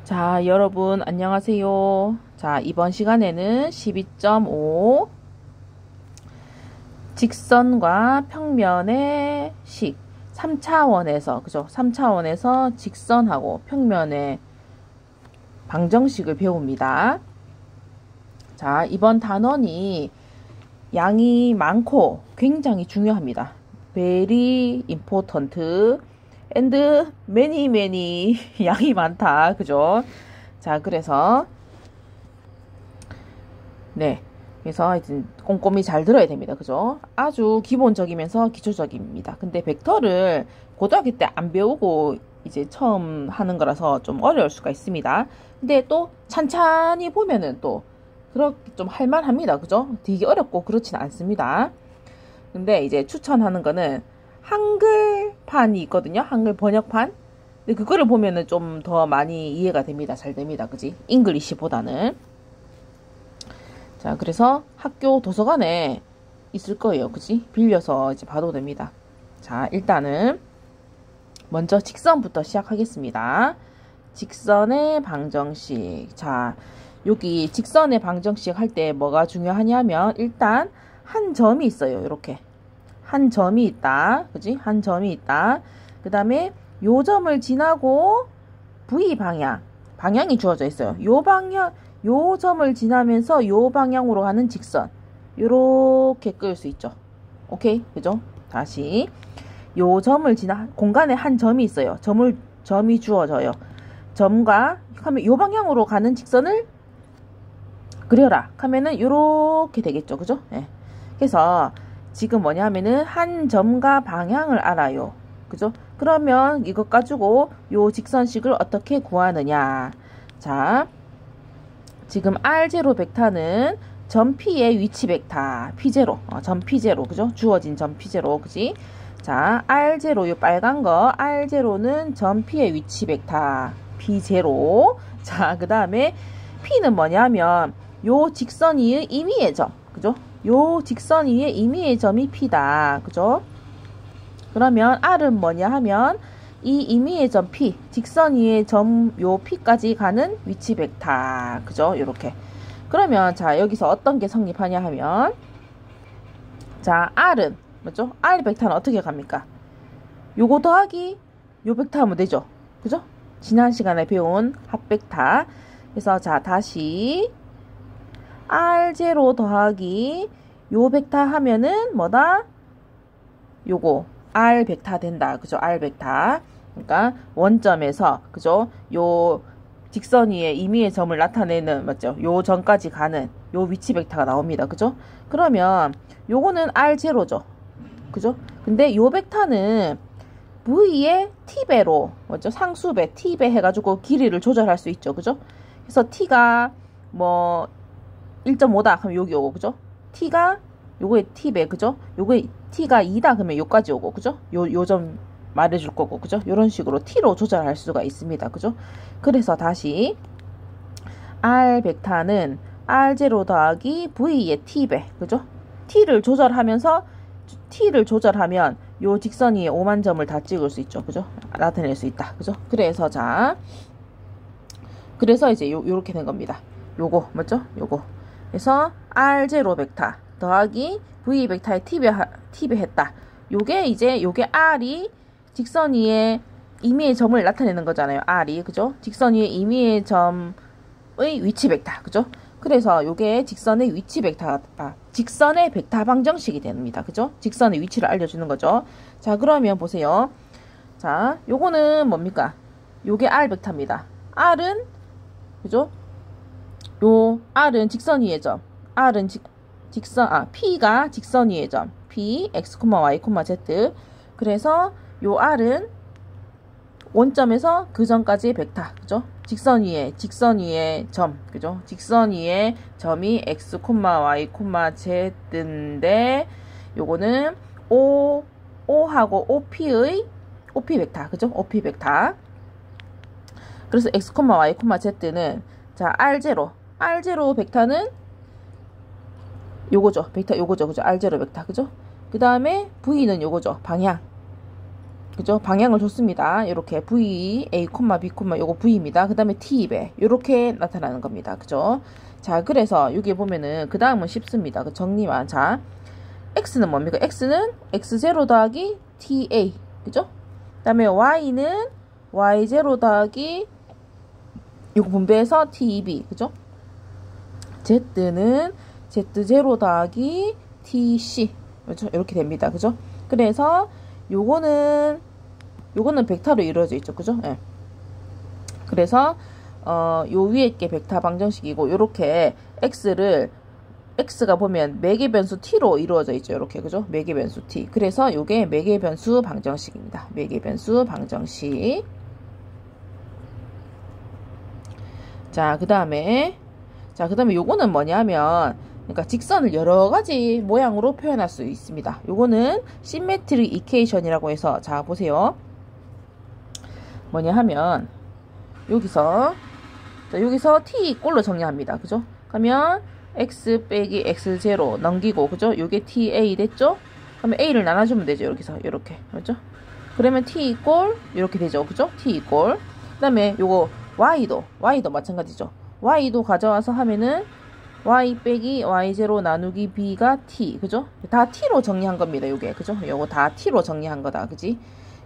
자, 여러분 안녕하세요. 자, 이번 시간에는 12.5 직선과 평면의 식 3차원에서 그죠? 3차원에서 직선하고 평면의 방정식을 배웁니다. 자, 이번 단원이 양이 많고 굉장히 중요합니다. Very important and many 양이 많다. 그죠? 자, 그래서 그래서 이제 꼼꼼히 잘 들어야 됩니다. 그죠? 아주 기본적이면서 기초적입니다. 근데 벡터를 고등학교 때 안 배우고 이제 처음 하는 거라서 좀 어려울 수가 있습니다. 근데 또 찬찬히 보면은 또 그렇게 좀 할만합니다. 그죠? 되게 어렵고 그렇진 않습니다. 근데 이제 추천하는 거는 한글판이 있거든요. 한글 번역판. 근데 그거를 보면은 좀 더 많이 이해가 됩니다. 잘 됩니다. 그지? 잉글리시보다는. 자, 그래서 학교 도서관에 있을 거예요. 그지? 빌려서 이제 봐도 됩니다. 자, 일단은 먼저 직선부터 시작하겠습니다. 직선의 방정식. 자, 여기 직선의 방정식 할 때 뭐가 중요하냐면 일단 한 점이 있어요. 이렇게. 한 점이 있다. 그지? 한 점이 있다. 그 다음에 요 점을 지나고 V 방향이 주어져 있어요. 요 점을 지나면서 요 방향으로 가는 직선. 요렇게 그을 수 있죠. 오케이? 그죠? 다시. 요 점을 공간에 한 점이 있어요. 점이 주어져요. 점과 하면 요 방향으로 가는 직선을 그려라 하면은 요렇게 되겠죠. 그죠? 예. 그래서 지금 뭐냐 하면은 한 점과 방향을 알아요. 그죠? 그러면 이것 가지고 요 직선식을 어떻게 구하느냐. 자, 지금 R0 벡터는 점 P의 위치 벡터 P0, 점 P0, 그죠? 주어진 점 P0, 그지? 자, R0, 요 빨간 거 R0는 점 P의 위치 벡터 P0. 자, 그 다음에 P는 뭐냐면 요 직선 위의 임의의 점, 그죠? 요 직선 위의 임의의 점이 P다, 그죠? 그러면 R은 뭐냐 하면 이 임의의 점 P, 직선 위의 점 요 P까지 가는 위치 벡터, 그죠? 요렇게. 그러면 자, 여기서 어떤 게 성립하냐 하면 자, R은 맞죠? R 벡터는 어떻게 갑니까? 요거 더하기 요 벡터 하면 되죠? 그죠? 지난 시간에 배운 합 벡터. 그래서 자, 다시 R0 더하기 요 벡터 하면은 뭐다? 요거 R 벡터 된다. 그죠? R 벡터. 그러니까 원점에서 그죠? 요 직선 위에 임의의 점을 나타내는 맞죠? 요 점까지 가는 요 위치 벡터가 나옵니다. 그죠? 그러면 요거는 R0죠. 그죠? 근데 요 벡터는 V의 T배로 맞죠? 상수배 T배 해가지고 길이를 조절할 수 있죠. 그죠? 그래서 T가 뭐 1.5다 그러면 여기 오고 그죠? T가 요거의 T배 그죠? 요거의 T가 2다 그러면 요까지 오고 그죠? 요 점 말해줄 거고 그죠? 요런 식으로 T로 조절할 수가 있습니다. 그죠? 그래서 다시 R 벡터는 R0 더하기 V의 T배 그죠? T를 조절하면 요 직선 위에 5만 점을 다 찍을 수 있죠. 그죠? 나타낼 수 있다. 그죠? 그래서 자, 그래서 이제 요렇게 된 겁니다. 요거 맞죠? 요거. 그래서 R0 벡터 더하기 V 벡터의 T배 했다. 요게 R이 직선 위에 임의의 점을 나타내는 거잖아요. R이 그죠? 직선 위에 임의의 점의 위치 벡터 그죠? 그래서 요게 직선의 위치 벡터 직선의 벡터 방정식이 됩니다. 그죠? 직선의 위치를 알려주는 거죠. 자, 그러면 보세요. 자, 요거는 뭡니까? 요게 R 벡터입니다. R은 그죠? 요 R은 직선 위의 점. P가 직선 위의 점. P, X, Y, Z. 그래서 요 R은 원점에서 그 점까지의 벡터. 그죠? 직선 위에 점. 그죠? 직선 위에 점이 X, Y, Z인데 요거는 O하고 OP 벡터. 그죠? OP 벡터. 그래서 X, Y, Z는 자, R0 벡터는 요거죠. 벡터 요거죠. 그죠? R0 벡터. 그죠? 그 다음에 V는 요거죠. 방향. 그죠? 방향을 줬습니다. 이렇게 V, A, B, 요거 V입니다. 그 다음에 T2배. 이렇게 나타나는 겁니다. 그죠? 자, 그래서 여기 보면은 그 다음은 쉽습니다. 그 정리만. 자, X는 뭡니까? X는 X0 더하기 TA. 그죠? 그 다음에 Y는 Y0 더하기 요거 분배해서 T2B. 그죠? Z는 Z0 더하기 TC. 그죠? 이렇게 됩니다. 그죠? 그래서 요거는 벡터로 이루어져 있죠. 그죠? 예. 그래서 요 위에 게 벡터 방정식이고 요렇게 X가 보면 매개 변수 T로 이루어져 있죠. 이렇게. 그죠? 매개 변수 T. 그래서 요게 매개 변수 방정식입니다. 매개 변수 방정식. 자, 그다음에 요거는 뭐냐면 그러니까 직선을 여러 가지 모양으로 표현할 수 있습니다. 요거는 시메트리 이퀘이션이라고 해서 자, 보세요. 뭐냐 하면 여기서 t 꼴로 정리합니다. 그죠? 그러면 x 빼기 x0 넘기고 그죠? 요게 ta 됐죠? 그러면 a를 나눠주면 되죠. 여기서 이렇게. 그죠? 그러면 t 꼴 이렇게 되죠. 그죠? t 꼴. 그다음에 요거 y도 마찬가지죠. y도 가져와서 하면은 y 빼기 y0 나누기 b가 t. 그죠? 다 t로 정리한 겁니다. 요게. 그죠? 요거 다 t로 정리한 거다. 그지?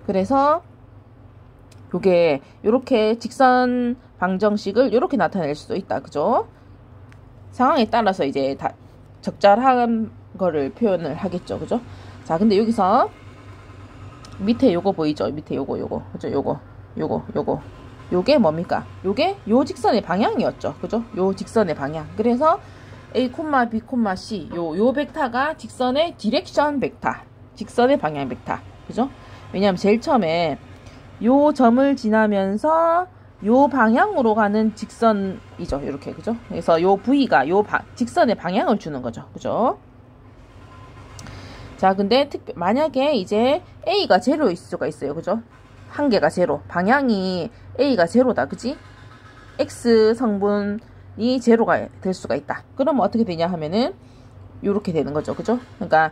그래서 요게 요렇게 직선 방정식을 요렇게 나타낼 수도 있다. 그죠? 상황에 따라서 이제 다 적절한 거를 표현을 하겠죠. 그죠? 자, 근데 여기서 밑에 요거 보이죠? 밑에 요거. 그죠? 요게 뭡니까? 요게 요 직선의 방향이었죠. 그죠? 요 직선의 방향. 그래서 A, B, C 요 벡터가 직선의 디렉션 벡터. 직선의 방향 벡터. 그죠? 왜냐면 제일 처음에 요 점을 지나면서 요 방향으로 가는 직선이죠. 이렇게. 그죠? 그래서 요 V가 직선의 방향을 주는 거죠. 그죠? 자, 근데 만약에 이제 A가 제로일 수가 있어요. 그죠? 한 개가 제로. 방향이 A가 제로다. 그지? X 성분이 제로가 될 수가 있다. 그러면 어떻게 되냐 하면은 요렇게 되는 거죠. 그죠? 그러니까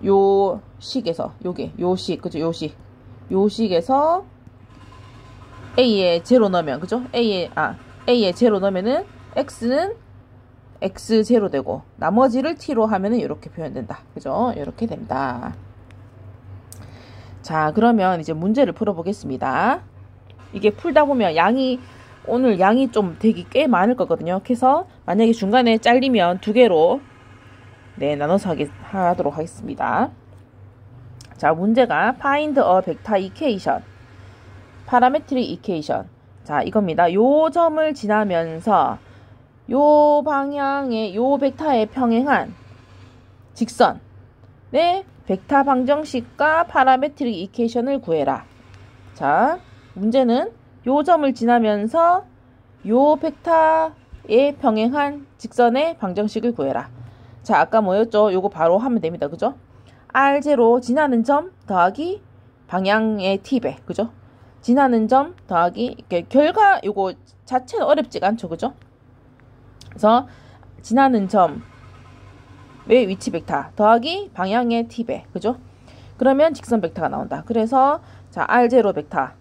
요 식에서 요 식에서 A에 제로 넣으면 그죠? A에 제로 넣으면은 X는 X0 되고 나머지를 T로 하면은 이렇게 표현된다. 그죠? 이렇게 된다. 자, 그러면 이제 문제를 풀어보겠습니다. 이게 풀다 보면 오늘 양이 좀 되게 꽤 많을 거거든요. 그래서 만약에 중간에 잘리면 두 개로 나눠서 하도록 하겠습니다. 자, 문제가 find a vector equation, parametric equation. 자, 이겁니다. 요 점을 지나면서 요 방향의 요 벡터에 평행한 직선의 벡터 방정식과 파라메트릭 이퀘이션을 구해라. 자, 문제는 요 점을 지나면서 요 벡터에 평행한 직선의 방정식을 구해라. 자, 아까 뭐였죠? 요거 바로 하면 됩니다. 그죠? R0 지나는 점 더하기 방향의 t배. 그죠? 지나는 점 더하기 결과 요거 자체는 어렵지가 않죠. 그죠? 그래서 지나는 점의 위치 벡터 더하기 방향의 t배. 그죠? 그러면 직선 벡터가 나온다. 그래서 자, R0 벡터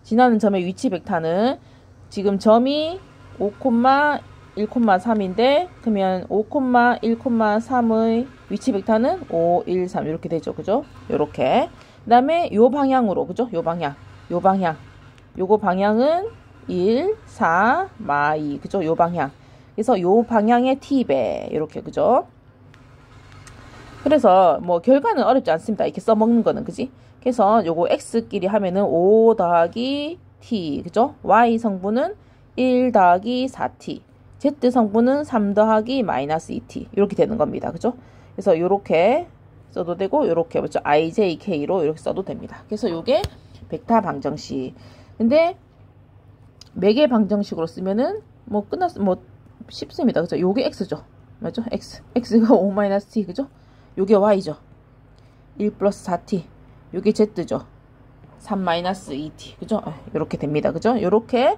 지나는 점의 위치 벡터는 지금 점이 5,1,3인데 그러면 5,1,3의 위치 벡터는 5, 1, 3 이렇게 되죠. 그죠? 요렇게. 그다음에 요 방향으로 그죠? 요 방향. 요거 방향은 1, 4, 2 그죠? 요 방향. 그래서 요 방향의 t배 이렇게. 그죠? 그래서 뭐 결과는 어렵지 않습니다. 이렇게 써먹는 거는. 그지? 그래서 요거 x끼리 하면은 5 더하기 t 그죠? y 성분은 1 더하기 4t, z 성분은 3 더하기 마이너스 2t 이렇게 되는 겁니다. 그죠? 그래서 요렇게 써도 되고 요렇게 그렇죠? ijk로 이렇게 써도 됩니다. 그래서 요게 벡터 방정식. 근데 매개 방정식으로 쓰면은 뭐 쉽습니다. 그죠? 요게 x죠. 맞죠? x가 5-t 그죠? 요게 y죠. 1 플러스 4t. 요게 z죠. 3-2t. 그죠? 요렇게 됩니다. 그죠? 요렇게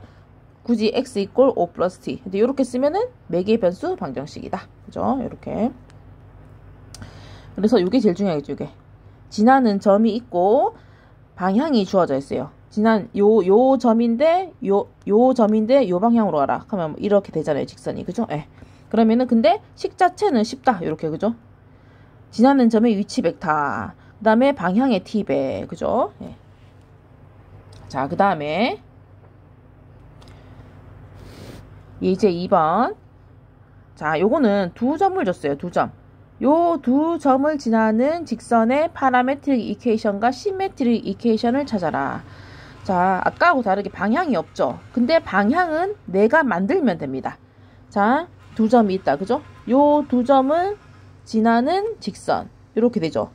굳이 x 이꼴 5 플러스 t. 근데 요렇게 쓰면은 매개 변수 방정식이다. 그죠? 요렇게. 그래서 이게 제일 중요하겠죠. 이게 지나는 점이 있고 방향이 주어져 있어요. 요 점인데 요 점인데 요 방향으로 가라 하면 뭐 이렇게 되잖아요. 직선이. 그죠? 예. 그러면은 근데 식 자체는 쉽다. 이렇게. 그죠? 지나는 점의 위치 벡터, 그 다음에 방향의 t배. 그죠? 예. 자, 그 다음에 이제 2번. 자, 요거는 두 점을 줬어요. 두 점. 요 두 점을 지나는 직선의 파라메트릭 이퀘이션과 시메트릭 이퀘이션을 찾아라. 자, 아까하고 다르게 방향이 없죠. 근데 방향은 내가 만들면 됩니다. 자, 두 점이 있다. 그죠? 요 두 점을 지나는 직선. 이렇게 되죠.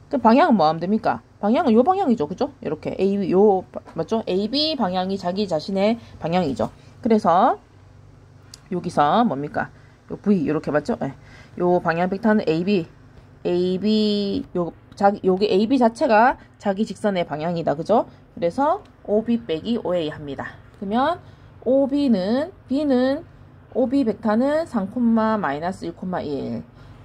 그 방향은 뭐 하면 됩니까? 방향은 요 방향이죠. 그죠? 이렇게 A, 맞죠? AB 방향이 자기 자신의 방향이죠. 그래서 여기서 뭡니까? 요 V 이렇게 맞죠? 네. 요 방향 벡터는 AB 요게 AB 자체가 자기 직선의 방향이다. 그죠? 그래서 OB 빼기 OA 합니다. 그러면 B는 OB 벡터는 3, 마이너스 1,1.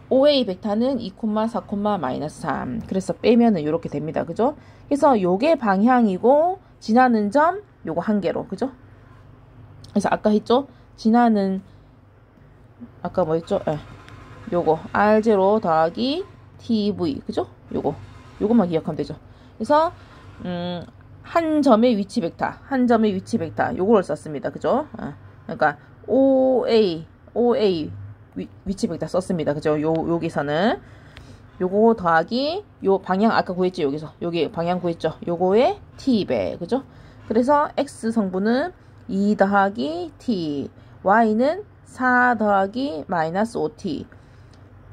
OA 벡터는 2, 4, 마이너스 3. 그래서 빼면은 이렇게 됩니다. 그죠? 그래서 요게 방향이고 지나는 점 요거 한 개로. 그죠? 그래서 아까 했죠? 지나는 아까 뭐 했죠? 예. 요거 R0 더하기 TV. 그죠? 요거만 기억하면 되죠. 그래서 한 점의 위치 벡터 요거를 썼습니다. 그죠? 그러니까 OA 위치 벡터 썼습니다. 그죠? 여기서는 요거 더하기 요 방향 아까 구했죠. 여기서 여기 방향 구했죠. 요거의 t배. 그죠? 그래서 x 성분은 2 더하기 t, y는 4 더하기 마이너스 5t,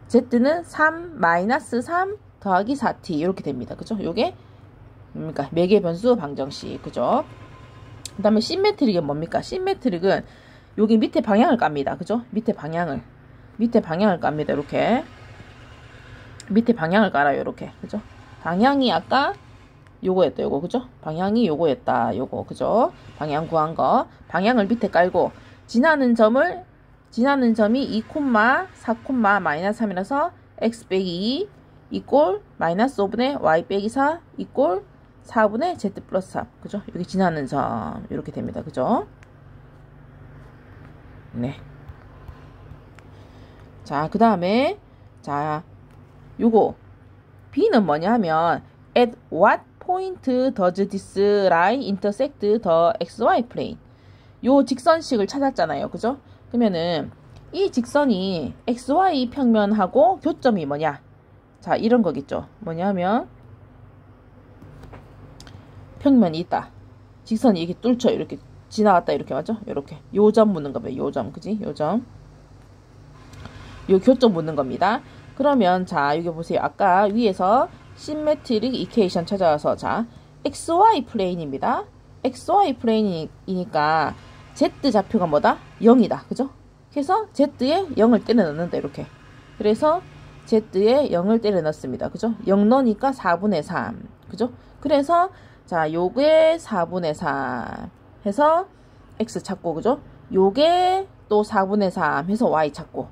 z는 3 마이너스 3 더하기 4t 이렇게 됩니다. 그죠? 요게 뭡니까? 매개 변수 방정식. 그죠? 그 다음에 시메트릭은 뭡니까? 시메트릭은 여기 밑에 방향을 깝니다. 그죠? 밑에 방향을 깝니다. 이렇게 밑에 방향을 깔아요. 이렇게. 그죠? 방향이 아까 요거였다. 요거. 그죠? 방향이 요거였다. 요거. 그죠? 방향 구한 거. 방향을 밑에 깔고 지나는 점이 2, 4, 마이너스 3이라서 x 빼기 2 이꼴 마이너스 5분의 y 빼기 4 이꼴 4분의 z 플러스 3. 그죠? 여기 지나는 점 이렇게 됩니다. 그죠? 네. 자, 그 다음에 자, 요거 B는 뭐냐 하면 at what point does this line intersect the xy plane? 요 직선식을 찾았잖아요. 그죠? 그러면은 이 직선이 xy 평면하고 교점이 뭐냐? 자, 이런 거겠죠. 뭐냐면 평면이 있다. 직선이 이렇게 뚫쳐 이렇게 지나갔다 이렇게 맞죠? 이렇게 요 점 묻는 거 봐요. 요 점. 그지? 요 점. 요 교점 묻는 겁니다. 그러면 자, 여기 보세요. 아까 위에서 시메트릭 이퀘이션 찾아와서 자, xy 플레인입니다. xy 플레인이니까 z 좌표가 뭐다? 0이다. 그죠? 그래서 z에 0을 때려 넣는다. 이렇게. 그래서 z에 0을 때려 넣습니다. 그죠? 0 넣으니까 4분의 3. 그죠? 그래서 자, 요게 4분의 3 해서 x 찾고, 그죠? 요게 또 4분의 3 해서 y 찾고.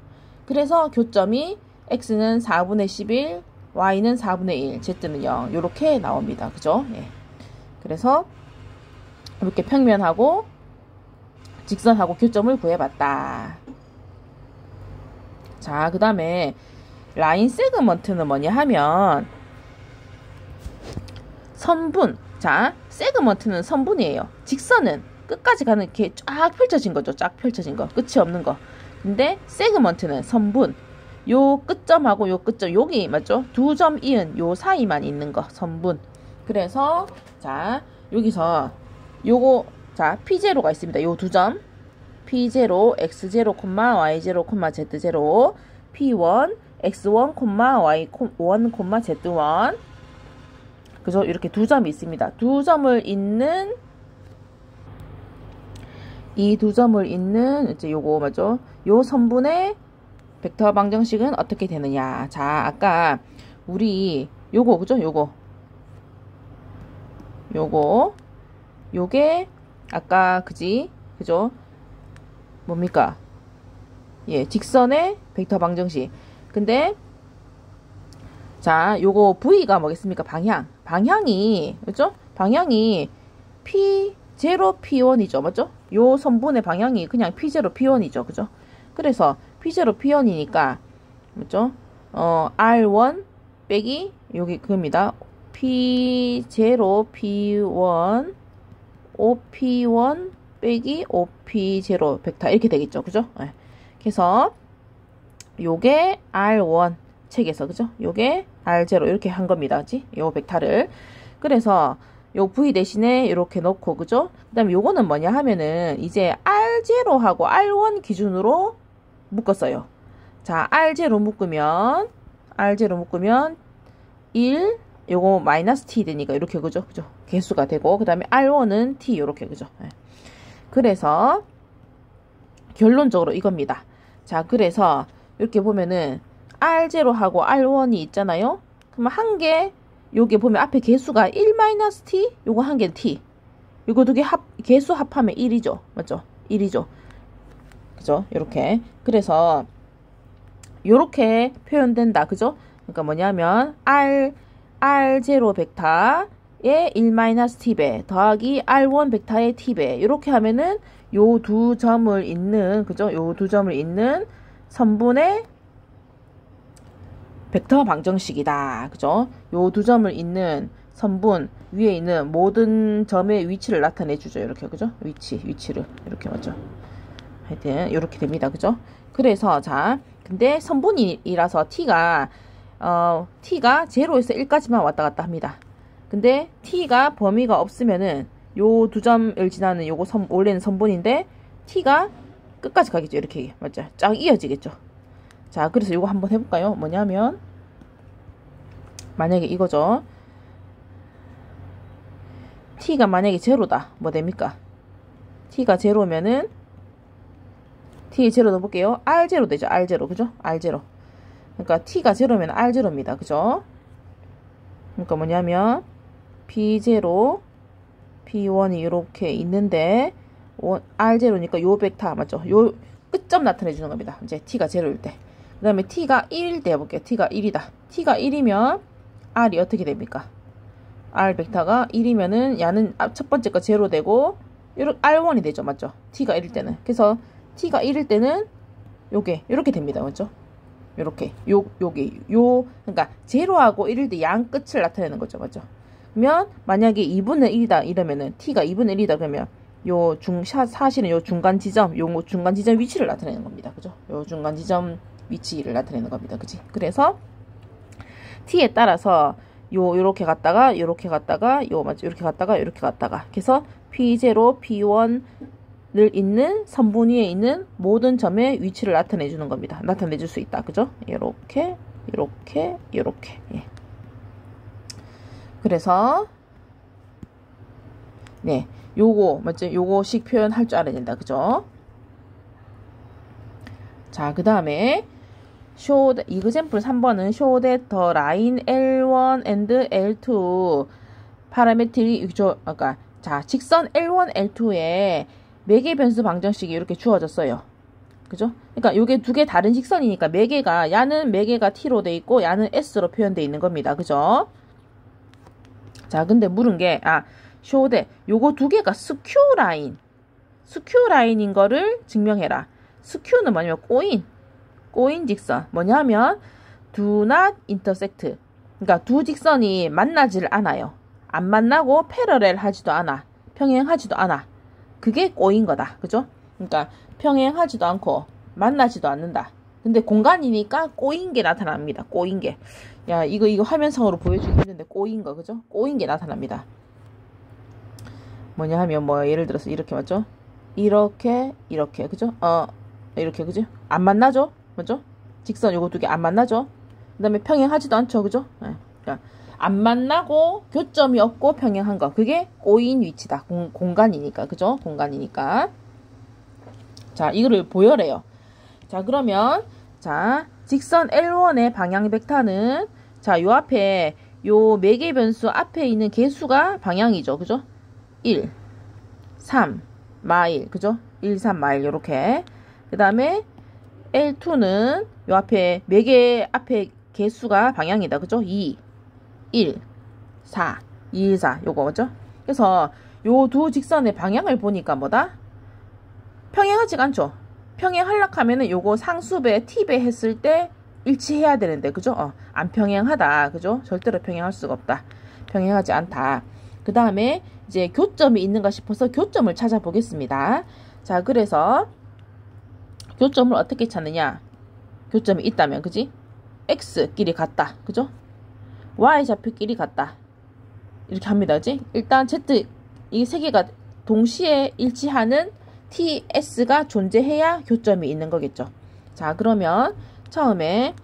그래서 교점이 x는 4분의 11, y는 4분의 1, z는 0. 요렇게 나옵니다. 그죠? 예. 그래서 이렇게 평면하고 직선하고 교점을 구해봤다. 자, 그 다음에 라인 세그먼트는 뭐냐 하면 선분. 자, 세그먼트는 선분이에요. 직선은 끝까지 가는 이렇게 쫙 펼쳐진 거죠. 쫙 펼쳐진 거. 끝이 없는 거. 근데 세그먼트는 선분. 요 끝점하고 요 끝점 여기 맞죠? 두 점 이은 요 사이만 있는 거 선분. 그래서 자, 여기서 요거 자, P0가 있습니다. 요 두 점. P0, X0, Y0, Z0, P1, X1, Y1, Z1. 그죠? 이렇게 두 점이 있습니다. 두 점을 잇는 이 두 점을 잇는 이제 요거 맞죠? 요 선분의 벡터 방정식은 어떻게 되느냐? 자, 아까 우리 요거 그죠? 요게 아까 그죠? 뭡니까? 예, 직선의 벡터 방정식. 근데 자, 요거 V가 뭐겠습니까? 방향이, 그죠? 방향이 P0, P1이죠. 맞죠? 요 선분의 방향이 그냥 P0, P1이죠. 그죠? 그래서 P0, P1이니까, 맞죠? R1 빼기, 여기 그겁니다. P0, P1, OP1 빼기 OP0 벡터 이렇게 되겠죠. 그죠? 네. 그래서 요게 R1 책에서 그죠? 요게 R0 이렇게 한 겁니다. 그지? 요 벡터를. 그래서 요 V 대신에 이렇게 넣고 그죠? 그다음에 요거는 뭐냐 하면은 이제 R0하고 R1 기준으로 묶었어요. 자, R0 묶으면 1 요거 마이너스 t 되니까 이렇게 그죠? 개수가 되고 그다음에 R1은 t 요렇게 그죠? 네. 그래서 결론적으로 이겁니다. 자, 그래서 이렇게 보면은 R0하고 R1이 있잖아요. 그러면 한 개 요게 보면 앞에 개수가 1-t, 요거 한 개는 t. 요거 두 개 개수 합하면 1이죠. 맞죠? 1이죠. 그죠? 요렇게. 그래서 요렇게 표현된다. 그죠? 그러니까 뭐냐면 R0 벡터의 1-t배 더하기 R1 벡터의 t배 이렇게 하면은 요 두 점을 잇는 그죠? 요 두 점을 잇는 선분의 벡터 방정식이다. 그죠? 요 두 점을 잇는 선분 위에 있는 모든 점의 위치를 나타내 주죠. 이렇게 그죠? 위치를 이렇게 맞죠? 하여튼 이렇게 됩니다. 그죠? 그래서 자, 근데 선분이라서 t가 0에서 1까지만 왔다 갔다 합니다. 근데 t가 범위가 없으면은 요 두 점을 지나는 요거 원래는 선분인데 t가 끝까지 가겠죠. 이렇게 맞죠? 쫙 이어지겠죠. 자, 그래서 요거 한번 해볼까요? 뭐냐면 만약에 이거죠. t가 만약에 제로다. 뭐 됩니까? t가 제로면은 t 제로 넣어볼게요. r0 되죠. r0 그죠? r0 그러니까 t가 제로면 r0입니다. 그죠? 그러니까 뭐냐면 p0 p1이 이렇게 있는데 r0니까 요 벡터 맞죠? 요 끝점 나타내 주는 겁니다. 이제 t가 제로일 때. 그 다음에 t가 1일 때 해볼게요. t가 1이다. t가 1이면 r이 어떻게 됩니까? r 벡터가 1이면은 야는 첫 번째 거 제로 되고 r1이 되죠. 맞죠? t가 1일 때는. 그래서 t가 1일 때는 요게 이렇게 됩니다. 맞죠? 요렇게 그러니까 제로하고 1일 때 양 끝을 나타내는 거죠. 맞죠? 그러면 만약에 2분의 1이다 이러면은 t가 2분의 1이다 그러면 요 사실은 요 중간 지점 위치를 나타내는 겁니다. 그죠? 요 중간 지점 위치를 나타내는 겁니다. 그지? 그래서 t에 따라서 요렇게 갔다가 맞죠? 이렇게 갔다가 그래서 P0, P1을 있는 선분 위에 있는 모든 점의 위치를 나타내 주는 겁니다. 나타내 줄 수 있다. 그죠? 이렇게 예. 그래서 네, 요거 맞죠? 요거식 표현할 줄 알아야 된다. 그죠? 자, 그다음에 example 3번은 show that the line L1 and L2 parametric 그러니까 자, 직선 L1, L2에 매개 변수 방정식이 이렇게 주어졌어요. 그죠? 그러니까 요게 두 개 다른 직선이니까 매개가 야는 매개가 t로 돼 있고 야는 s로 표현돼 있는 겁니다. 그죠? 자, 근데 물은 게 show that 요거 두 개가 skew 라인인 거를 증명해라. skew는 뭐냐면 꼬인 직선. 뭐냐면 do not intersect. 그러니까 두 직선이 만나지를 않아요. 안 만나고 패러렐 하지도 않아. 평행하지도 않아. 그게 꼬인 거다. 그죠? 그러니까 평행하지도 않고 만나지도 않는다. 근데 공간이니까 꼬인 게 나타납니다. 꼬인 게. 야, 이거 화면상으로 보여주기 힘든데 꼬인 거. 그죠? 꼬인 게 나타납니다. 뭐냐 하면 뭐 예를 들어서 이렇게 맞죠? 이렇게 그죠? 이렇게 그죠? 안 만나죠? 맞죠? 직선 요거 두 개 안 만나죠? 그 다음에 평행하지도 않죠. 그죠? 네. 그러니까 안 만나고 교점이 없고 평행한 거. 그게 꼬인 위치다. 공간이니까. 그죠? 공간이니까. 자, 이거를 보여래요. 자, 그러면 자, 직선 L1의 방향 벡터는 자, 요 앞에 요 매개 변수 앞에 있는 개수가 방향이죠. 그죠? 1, 3, 마일. 그죠? 1, 3, 마일. 요렇게. 그 다음에 L2는 요 앞에 매개 앞에 개수가 방향이다. 그죠? 2, 1, 4, 2, 1, 4 요거 그죠? 그래서 요 두 직선의 방향을 보니까 뭐다? 평행하지가 않죠. 평행하려고 하면은 요거 상수배 t배 했을 때 일치해야 되는데 그죠? 안 평행하다. 그죠? 절대로 평행할 수가 없다. 평행하지 않다. 그 다음에 이제 교점이 있는가 싶어서 교점을 찾아보겠습니다. 자, 그래서 교점을 어떻게 찾느냐? 교점이 있다면, 그지? x끼리 같다. 그죠? y좌표끼리 같다. 이렇게 합니다. 그지? 일단 z 이 세 개가 동시에 일치하는 ts가 존재해야 교점이 있는 거겠죠. 자, 그러면 처음에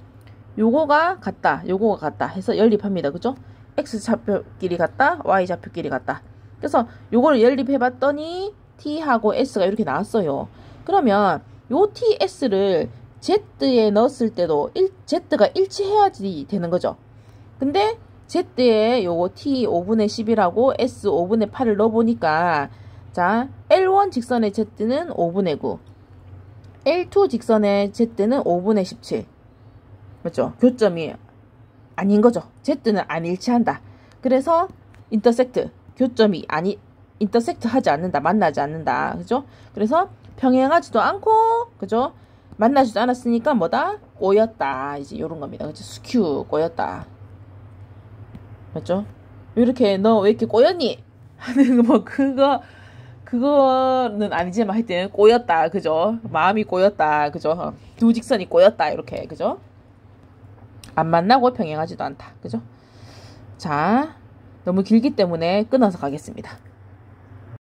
요거가 같다. 요거가 같다 해서 연립합니다. 그죠? x좌표끼리 같다. y좌표끼리 같다. 그래서 요거를 연립해 봤더니 t하고 s가 이렇게 나왔어요. 그러면 요 ts를 z에 넣었을 때도 z가 일치해야지 되는 거죠. 근데 z에 요거 t 5분의 10이라고 s 5분의 8을 넣어보니까 자, L1 직선의 z는 5분의 9, L2 직선의 z는 5분의 17. 맞죠? 교점이 아닌 거죠. z는 안 일치한다. 그래서 인터섹트, 교점이 아니 인터섹트 하지 않는다. 만나지 않는다. 그죠? 그래서 평행하지도 않고 그죠? 만나지도 않았으니까 뭐다? 꼬였다. 이제 요런 겁니다. 그죠? 스큐 꼬였다. 맞죠? 이렇게 너 왜 이렇게 꼬였니? 하는 뭐 그거는 아니지만 하여튼 꼬였다. 그죠? 마음이 꼬였다. 그죠? 두 직선이 꼬였다. 이렇게. 그죠? 안 만나고 평행하지도 않다. 그죠? 자, 너무 길기 때문에 끊어서 가겠습니다.